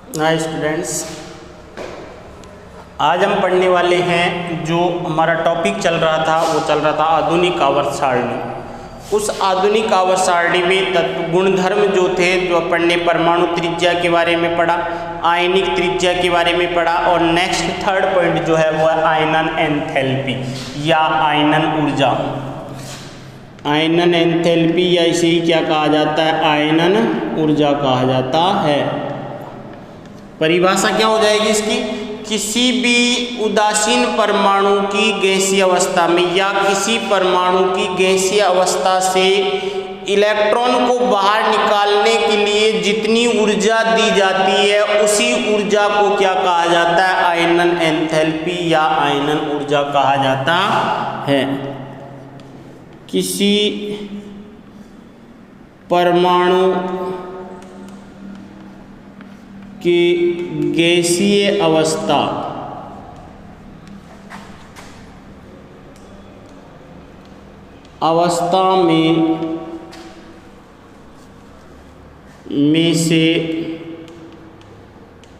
Hi students, आज हम पढ़ने वाले हैं जो हमारा टॉपिक चल रहा था आधुनिक आवर्त सारणी। उस आधुनिक आवर्त सारणी में तत्व गुणधर्म जो थे, जो पढ़ने परमाणु त्रिज्या के बारे में पढ़ा, आयनिक त्रिज्या के बारे में पढ़ा और नेक्स्ट थर्ड पॉइंट जो है वो है आयनन एंथैल्पी या आयनन ऊर्जा। आयनन एंथैल्पी या इसे ही क्या कहा जाता है, आयनन ऊर्जा कहा जाता है। परिभाषा क्या हो जाएगी इसकी, किसी भी उदासीन परमाणु की गैसीय अवस्था में या किसी परमाणु की गैसीय अवस्था से इलेक्ट्रॉन को बाहर निकालने के लिए जितनी ऊर्जा दी जाती है उसी ऊर्जा को क्या कहा जाता है, आयनन एंथैल्पी या आयनन ऊर्जा कहा जाता है। किसी परमाणु की गैसीय अवस्था में से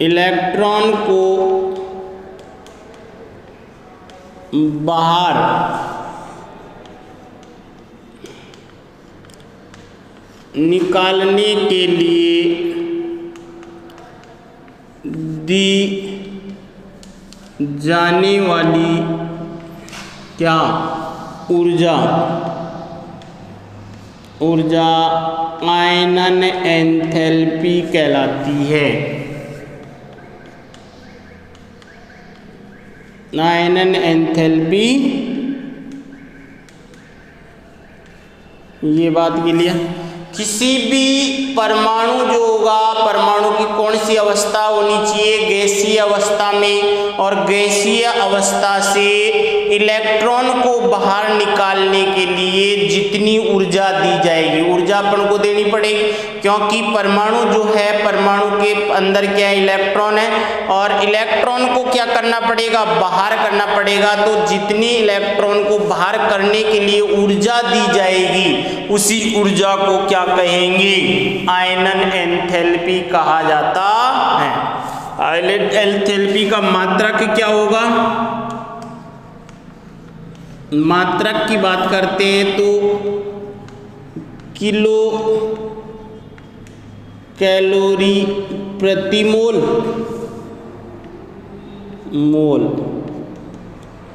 इलेक्ट्रॉन को बाहर निकालने के लिए दी जाने वाली क्या ऊर्जा आयनन एंथैल्पी कहलाती है। आयनन एंथैल्पी, ये बात के लिए किसी भी परमाणु जो होगा, परमाणु की कौन सी अवस्था होनी चाहिए, गैसीय अवस्था में, और गैसीय अवस्था से इलेक्ट्रॉन को बाहर निकालने के लिए जितनी ऊर्जा दी जाएगी, ऊर्जा अपन को देनी पड़ेगी, क्योंकि परमाणु जो है, परमाणु के अंदर क्या है, इलेक्ट्रॉन है, और इलेक्ट्रॉन को क्या करना पड़ेगा, बाहर करना पड़ेगा। तो जितनी इलेक्ट्रॉन को बाहर करने के लिए ऊर्जा दी जाएगी उसी ऊर्जा को क्या कहेंगे, आयनन एंथैल्पी कहा जाता है। आयनन एंथैल्पी का मात्रक क्या होगा, मात्रक की बात करते हैं तो किलो कैलोरी प्रति मोल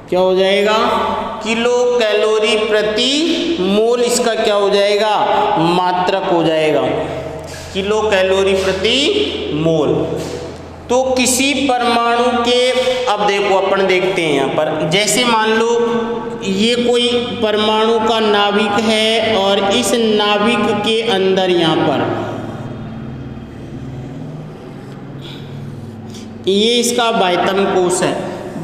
क्या हो जाएगा, किलो कैलोरी प्रति मोल, इसका क्या हो जाएगा, मात्रक हो जाएगा, किलो कैलोरी प्रति मोल। तो किसी परमाणु के, अब देखो अपन देखते हैं यहाँ पर, जैसे मान लो ये कोई परमाणु का नाभिक है और इस नाभिक के अंदर यहाँ पर ये इसका बाह्यतम कोश है।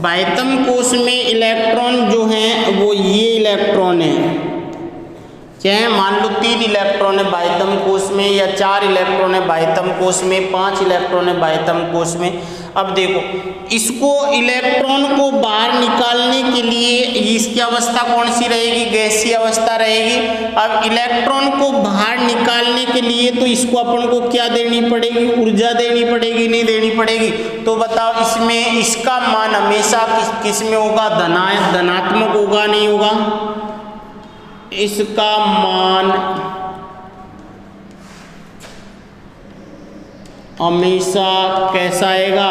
बाह्यतम कोश में इलेक्ट्रॉन जो हैं वो ये इलेक्ट्रॉन है, चाहे मान लो 3 इलेक्ट्रॉन है बाह्यतम कोश में, या 4 इलेक्ट्रॉन है बाह्यतम कोश में, 5 इलेक्ट्रॉन है बाह्यतम कोश में। अब देखो, इसको इलेक्ट्रॉन को बाहर निकालने के लिए इसकी अवस्था कौन सी रहेगी, गैसीय अवस्था रहेगी। अब इलेक्ट्रॉन को बाहर निकालने के लिए तो इसको अपन को क्या देनी पड़ेगी, ऊर्जा देनी पड़ेगी, नहीं देनी पड़ेगी। तो बताओ, इसमें इसका मान हमेशा किस में होगा, धनात्मक होगा, नहीं होगा, इसका मान हमेशा कैसा आएगा,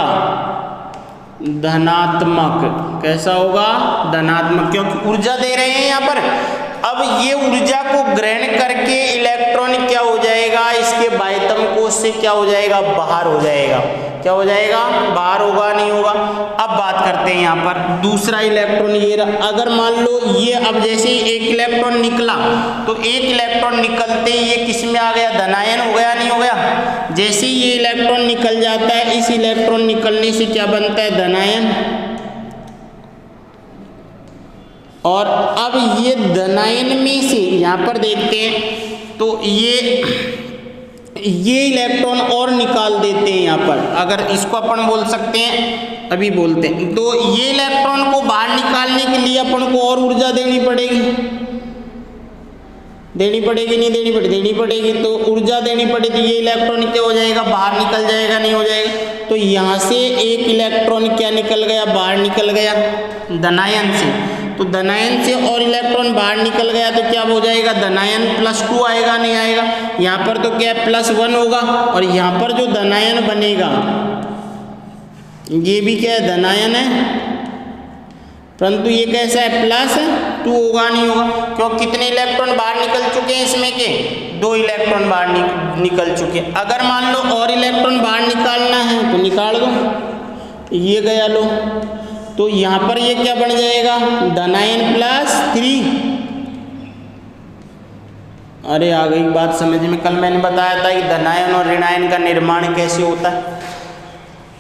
धनात्मक। कैसा होगा, धनात्मक, क्योंकि ऊर्जा दे रहे हैं यहाँ पर। अब ये ऊर्जा को ग्रहण करके इलेक्ट्रॉन क्या हो जाएगा, इसके बाह्यतम कोश से क्या हो जाएगा, बाहर हो जाएगा। क्या हो जाएगा, बाहर होगा, नहीं होगा। अब बात करते हैं यहाँ पर दूसरा इलेक्ट्रॉन, ये अगर मान लो ये, अब जैसे ही एक इलेक्ट्रॉन निकला तो एक इलेक्ट्रॉन निकलते ही ये किस में आ गया, धनायन हो गया, नहीं हो गया। जैसे ही ये इलेक्ट्रॉन निकल जाता है, इस इलेक्ट्रॉन निकलने से क्या बनता है, धनायन। और अब ये धनायन में से यहाँ पर देखते हैं तो ये इलेक्ट्रॉन और निकाल देते हैं यहाँ पर, अगर इसको अपन बोल सकते हैं, अभी बोलते हैं। तो ये इलेक्ट्रॉन को बाहर निकालने के लिए अपन को और ऊर्जा देनी पड़ेगी, देनी पड़ेगी, नहीं देनी पड़ेगी, देनी पड़ेगी। तो ऊर्जा देनी पड़ेगी, ये इलेक्ट्रॉन क्या हो जाएगा, बाहर निकल जाएगा, नहीं हो जाएगा। तो यहाँ से एक इलेक्ट्रॉन क्या निकल गया, बाहर निकल गया धनायन से। तो धनायन से और इलेक्ट्रॉन बाहर निकल गया तो क्या हो जाएगा, धनायन +2 आएगा, नहीं आएगा। यहाँ पर तो क्या है +1 होगा, और यहाँ पर जो धनायन बनेगा ये भी क्या है, धनायन है, परंतु ये कैसा है, +2 होगा, नहीं होगा। क्यों, कितने इलेक्ट्रॉन बाहर निकल चुके हैं इसमें के, 2 इलेक्ट्रॉन बाहर निकल चुके हैं। अगर मान लो और इलेक्ट्रॉन बाहर निकालना है तो निकाल दो, ये गया लो, तो यहाँ पर ये क्या बन जाएगा, धनायन +3। अरे आ गई बात समझ में। कल मैंने बताया था कि धनायन और ऋणायन का निर्माण कैसे होता है।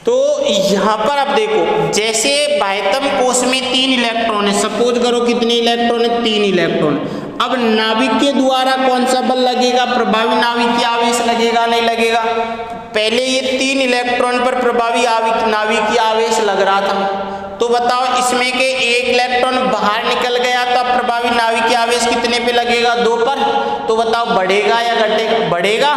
तो यहाँ पर आप देखो, जैसे बाह्यतम कोश में 3 इलेक्ट्रॉन है, सपोज करो कितने इलेक्ट्रॉन है, 3 इलेक्ट्रॉन। अब नाभिक के द्वारा कौन सा बल लगेगा, प्रभावी नाभिकीय आवेश लगेगा, नहीं लगेगा। पहले ये 3 इलेक्ट्रॉन पर प्रभावी नाभिकीय आवेश लग रहा था, तो बताओ इसमें के एक इलेक्ट्रॉन बाहर निकल गया तो अब प्रभावी नाभिकीय आवेश कितने पे लगेगा, 2 पर। तो बताओ बढ़ेगा या घटेगा, बढ़ेगा,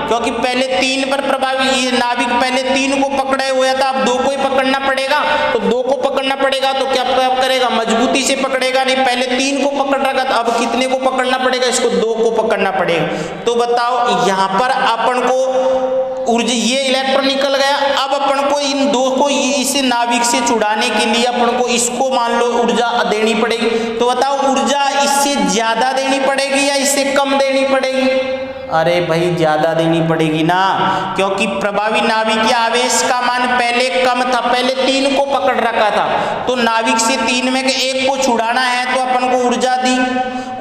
क्योंकि पहले 3 पर प्रभावी, ये नाभिक पहले 3 को पकड़े हुआ था, अब 2 को ही पकड़ना पड़ेगा। तो 2 को पकड़ना पड़ेगा तो क्या करेगा, मजबूती से पकड़ेगा, नहीं पहले 3 को पकड़ रखा था, अब कितने को पकड़ना पड़ेगा, इसको 2 को पकड़ना पड़ेगा। तो बताओ यहाँ पर अपन को ऊर्जा, ये इलेक्ट्रॉन निकल गया, अब अपन को इन 2 को इसे नाभिक से छुड़ाने के लिए अपन को इसको मान लो ऊर्जा देनी पड़ेगी। तो बताओ ऊर्जा इससे ज्यादा देनी पड़ेगी या इससे कम देनी पड़ेगी, अरे भाई ज्यादा देनी पड़ेगी ना, क्योंकि प्रभावी नाभिकीय आवेश का मान पहले कम था, पहले 3 को पकड़ रखा था, तो नाभिक से 3 में 1 को छुड़ाना है तो अपन को ऊर्जा दी।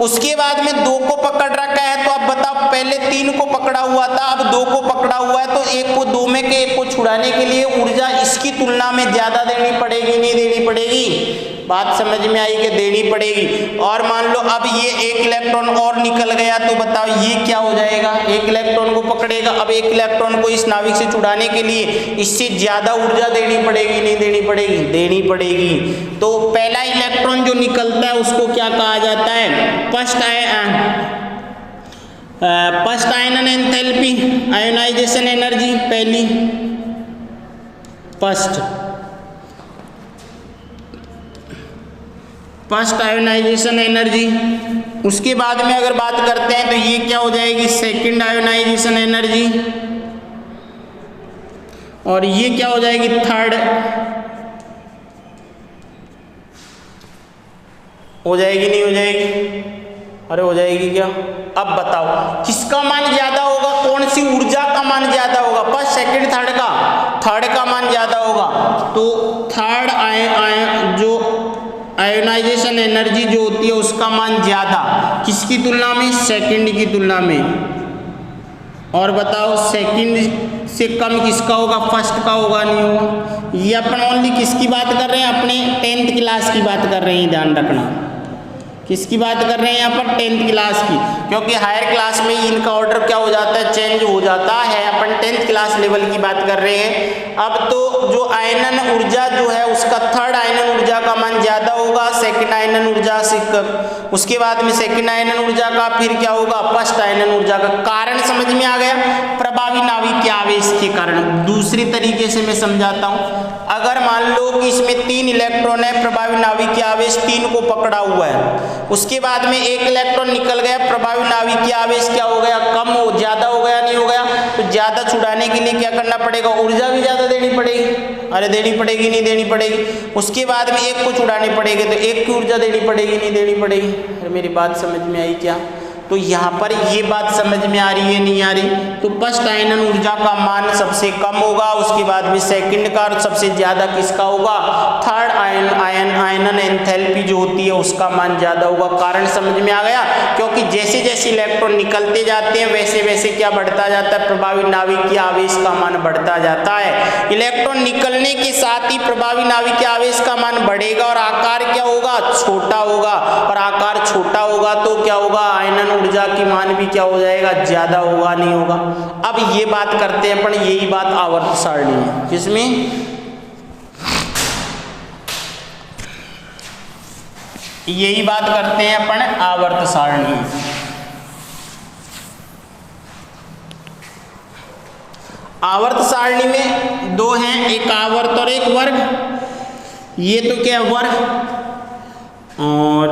उसके बाद में 2 को पकड़ रखा है, तो अब बताओ पहले 3 को पकड़ा हुआ था, अब 2 को पकड़ा हुआ है, तो 1 को 2 में 1 को छुड़ाने के लिए ऊर्जा इसकी तुलना में ज्यादा देनी पड़ेगी, नहीं देनी पड़ेगी, बात समझ में आई कि देनी पड़ेगी। और मान लो अब ये एक इलेक्ट्रॉन और निकल गया, तो बताओ ये क्या हो जाएगा, एक इलेक्ट्रॉन को पकड़ेगा, अब एक इलेक्ट्रॉन को इस नाभिक से छुड़ाने के लिए इससे ज्यादा ऊर्जा देनी पड़ेगी, नहीं देनी पड़ेगी, देनी पड़ेगी। तो पहला इलेक्ट्रॉन जो निकलता है उसको क्या कहा जाता है, फर्स्ट आयनन एंथैल्पी, आयोनाइजेशन एनर्जी, पहली फर्स्ट आयोनाइजेशन एनर्जी। उसके बाद में अगर बात करते हैं तो ये क्या हो जाएगी, सेकंड आयोनाइजेशन एनर्जी, और ये क्या हो जाएगी, थर्ड हो जाएगी, नहीं हो जाएगी, अरे हो जाएगी क्या। अब बताओ किसका मान ज्यादा होगा, कौन सी ऊर्जा का मान ज्यादा होगा, फर्स्ट सेकंड थर्ड का मान ज्यादा होगा। तो थर्ड जो आयोनाइजेशन एनर्जी जो होती है उसका मान ज्यादा, किसकी तुलना में, सेकंड की तुलना में। और बताओ सेकंड से कम किसका होगा, फर्स्ट का होगा, नहीं होगा। ये अपन ओनली किसकी बात कर रहे हैं, अपने 10th क्लास की बात कर रहे हैं, ध्यान रखना, किसकी बात कर रहे हैं यहाँ पर, 10th क्लास की, क्योंकि हायर क्लास में इनका ऑर्डर क्या हो जाता है, चेंज हो जाता है। अपन 10th क्लास लेवल की बात कर रहे हैं। अब तो जो आयनन ऊर्जा जो है उसका थर्ड आयनन ऊर्जा का मान ज्यादा होगा सेकंड आयनन ऊर्जा से, उसके बाद में सेकंड आयनन ऊर्जा का फिर क्या होगा, फर्स्ट आयनन ऊर्जा का। कारण समझ में आ गया, प्रभावी नाभिकीय आवेश के कारण। दूसरे तरीके से मैं समझाता हूँ, अगर मान लो कि इसमें 3 इलेक्ट्रॉन है, प्रभावी नाभिकीय आवेश 3 को पकड़ा हुआ है, उसके बाद में एक इलेक्ट्रॉन निकल गया, प्रभावी नाभिकीय आवेश क्या हो गया, कम हो, ज्यादा हो गया, नहीं हो गया। तो ज्यादा छुड़ाने के लिए क्या करना पड़ेगा, ऊर्जा भी ज्यादा देनी पड़ेगी, अरे देनी पड़ेगी, नहीं देनी पड़ेगी। उसके बाद में 1 को छुड़ाने पड़ेगी, तो 1 की ऊर्जा देनी पड़ेगी, नहीं देनी पड़ेगी। अरे मेरी बात समझ में आई क्या। तो यहाँ पर ये बात समझ में आ रही है, नहीं आ रही। तो फर्स्ट आयनन ऊर्जा का मान सबसे कम होगा, उसके बाद में सेकंड का, और सबसे ज्यादा किसका होगा, थर्ड आयनन एंथैल्पी जो होती है उसका मान ज्यादा होगा। कारण समझ में आ गया, क्योंकि जैसे जैसे इलेक्ट्रॉन निकलते जाते हैं वैसे वैसे क्या बढ़ता जाता है, प्रभावी नाभिकीय आवेश का मान बढ़ता जाता है। इलेक्ट्रॉन निकलने के साथ ही प्रभावी नाभिकीय आवेश का मान बढ़ेगा और आकार क्या होगा, छोटा होगा, और आकार छोटा होगा तो क्या होगा, आयनन ऊर्जा की मान भी क्या हो जाएगा, ज्यादा होगा, नहीं होगा। अब ये बात करते हैं अपन, यही बात आवर्त सारणी है, किसमें, यही बात करते हैं अपन आवर्त सारणी। आवर्त सारणी में दो हैं, एक आवर्त और एक वर्ग। ये तो क्या है, वर्ग, और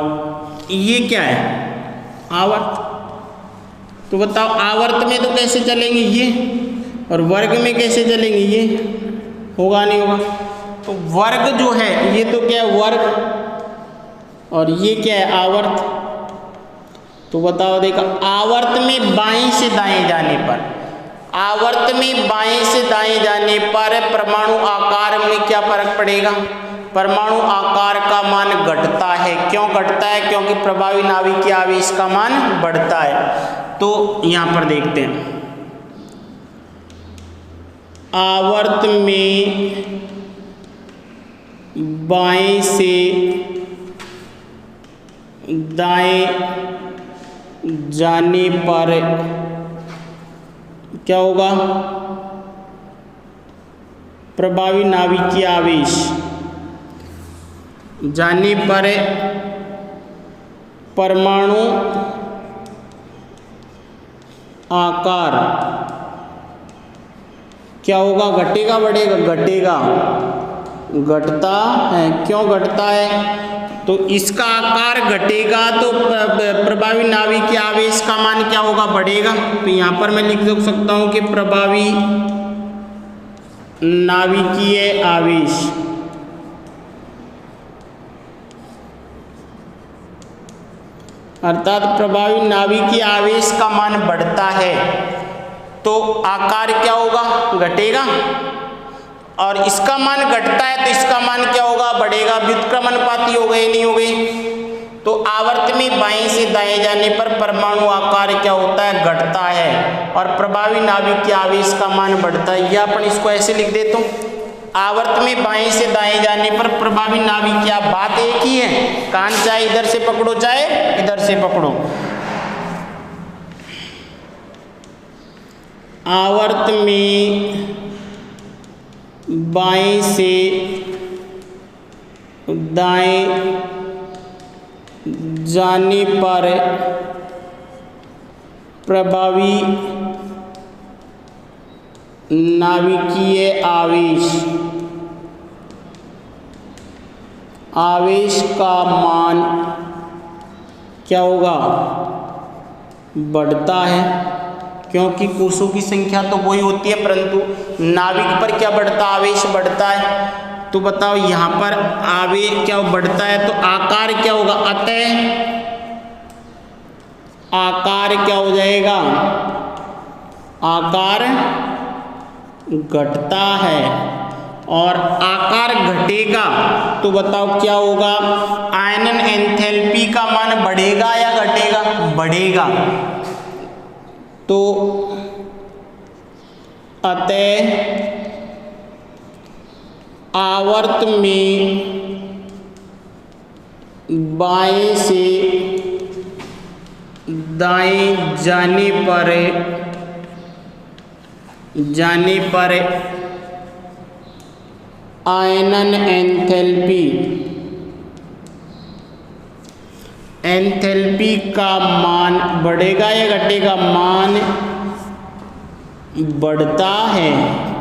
ये क्या है, आवर्त। तो बताओ आवर्त में तो कैसे चलेंगे ये, और वर्ग में कैसे चलेंगे ये, होगा नहीं होगा। तो वर्ग जो है ये तो क्या है, वर्ग, और ये क्या है, आवर्त। तो बताओ, देखो आवर्त में बाएं से दाएं जाने पर, आवर्त में बाएं से दाएं जाने पर परमाणु आकार में क्या फर्क पड़ेगा, परमाणु आकार का मान घटता है। क्यों घटता है, क्योंकि प्रभावी नाभिकीय आवेश का मान बढ़ता है। तो यहां पर देखते हैं, आवर्त में बाएं से दाएं जाने पर क्या होगा, प्रभावी नाभिकीय आवेश जाने पर परमाणु आकार क्या होगा, घटेगा बढ़ेगा, घटेगा, घटता है। क्यों घटता है, तो इसका आकार घटेगा तो प्रभावी नाभिकीय आवेश का मान क्या होगा, बढ़ेगा। तो यहाँ पर मैं लिख सकता हूँ कि प्रभावी नाभिकीय आवेश अर्थात प्रभावी नाभिकीय आवेश का मान बढ़ता है तो आकार क्या होगा, घटेगा, और इसका मान घटता है तो इसका मान क्या होगा, बढ़ेगा। व्युत्क्रमानुपाती हो गए, नहीं हो गए। तो आवर्त में बाएं से दाएं जाने पर परमाणु आकार क्या होता है, घटता है, और प्रभावी नाभिकीय आवेश का मान बढ़ता है। यह अपन इसको ऐसे लिख देता हूँ, आवर्त में बाएं से दाएं जाने पर प्रभावी नाभिकीय, बात एक ही है, कान चाहे इधर से पकड़ो चाहे इधर से पकड़ो। आवर्त में बाएं से दाएं जाने पर प्रभावी नाभिकीय आवेश का मान क्या होगा, बढ़ता है, क्योंकि कोषों की संख्या तो वही होती है परंतु नाभिक पर क्या बढ़ता, आवेश बढ़ता है। तो बताओ यहाँ पर आवेश क्या बढ़ता है तो आकार क्या होगा, अतः आकार क्या हो जाएगा, आकार घटता है, और आकार घटेगा तो बताओ क्या होगा, आयनन एंथैल्पी का मान बढ़ेगा या घटेगा, बढ़ेगा। तो अतः आवर्त में बाएं से दाएं जाने पर आयनन एंथैल्पी का मान बढ़ेगा या घटेगा, मान बढ़ता है।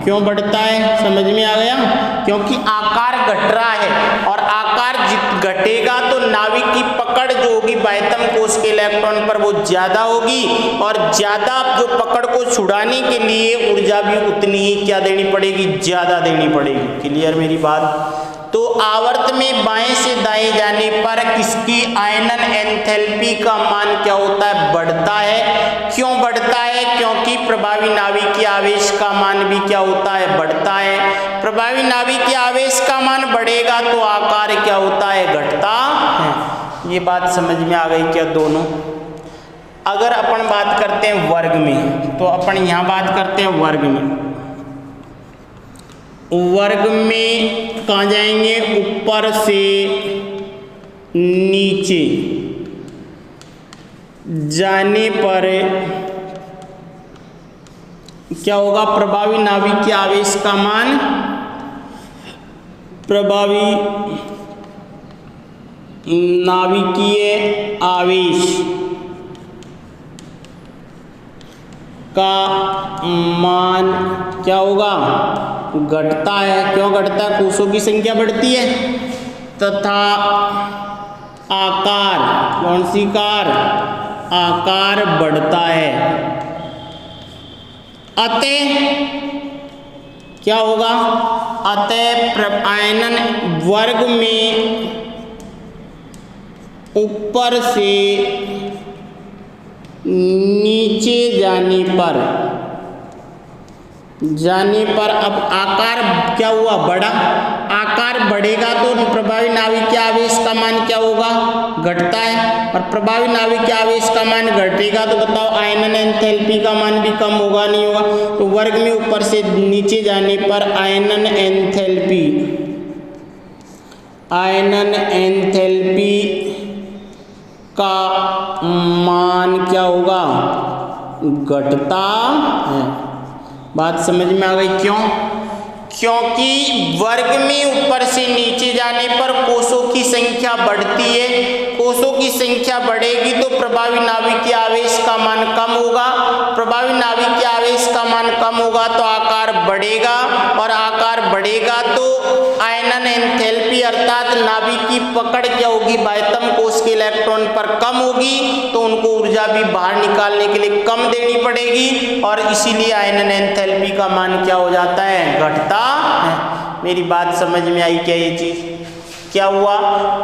क्यों बढ़ता है, समझ में आ गया, क्योंकि आकार घट रहा है, और आकार घटेगा तो नाभिक की पकड़ जो होगी बाह्यतम कोश के इलेक्ट्रॉन पर वो ज्यादा होगी, और ज्यादा जो पकड़ को छुड़ाने के लिए ऊर्जा भी उतनी ही क्या देनी पड़ेगी, ज्यादा देनी पड़ेगी। क्लियर मेरी बात। तो आवर्त में बाएं से दाएं जाने पर किसकी आयनन एंथैल्पी का मान क्या होता है, बढ़ता है। क्यों बढ़ता है, क्योंकि प्रभावी नाभिकीय आवेश का मान भी क्या होता है, बढ़ता है। प्रभावी नाभिकीय आवेश का मान बढ़ेगा तो आकार क्या होता है, घटता है। ये बात समझ में आ गई क्या दोनों। अगर अपन बात करते हैं वर्ग में, तो अपन यहाँ बात करते हैं वर्ग में। वर्ग में कहाँ जाएंगे, ऊपर से नीचे जाने पर क्या होगा, प्रभावी नाभिकीय आवेश का मान, प्रभावी नाभिकीय आवेश का मान क्या होगा, घटता है। क्यों घटता है? कोषों की संख्या बढ़ती है तथा आकार, कौन सी कार, आकार बढ़ता है। अतः क्या होगा, अतः आयनन वर्ग में ऊपर से नीचे जाने पर अब आकार क्या हुआ, बढ़ा। आकार बढ़ेगा तो प्रभावी नाभिकीय आवेश का मान क्या होगा, घटता है। और प्रभावी नाभिकीय आवेश का मान घटेगा तो बताओ आयनन एंथैल्पी का मान भी कम होगा, नहीं होगा। तो वर्ग में ऊपर से नीचे जाने पर आयनन एंथैल्पी का मान क्या होगा, घटता है। बात समझ में आ गई? क्यों? क्योंकि वर्ग में ऊपर से नीचे जाने पर कोषों की संख्या बढ़ती है। कोषों की संख्या बढ़ेगी तो प्रभावी नाभिकीय आवेश का मान कम होगा। प्रभावी नाभिकीय आवेश का मान कम होगा तो आकार बढ़ेगा, और आकार बढ़ेगा तो आयनन एंथैल्पी अर्थात नाभिक की पकड़ क्या होगी, बाह्यतम कोष के इलेक्ट्रॉन पर कम होगी, तो उनको ऊर्जा भी बाहर निकालने के लिए कम देनी पड़ेगी, और इसीलिए आयनन एंथैल्पी का मान क्या हो जाता है, घटता है। मेरी बात समझ में आई क्या? ये चीज क्या हुआ,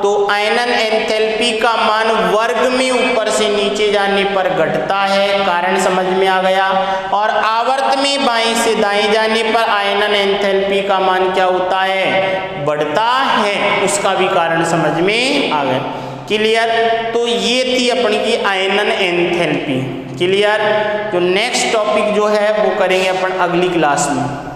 तो आयनन एंथैल्पी का मान वर्ग में ऊपर से नीचे जाने पर घटता है, कारण समझ में आ गया। और आवर्त में बाएं से दाएं जाने पर आयनन एंथैल्पी का मान क्या होता है, बढ़ता है, उसका भी कारण समझ में आ गया। क्लियर? तो ये थी अपनी की आयनन एंथैल्पी। क्लियर? जो नेक्स्ट टॉपिक जो है वो करेंगे अपन अगली क्लास में।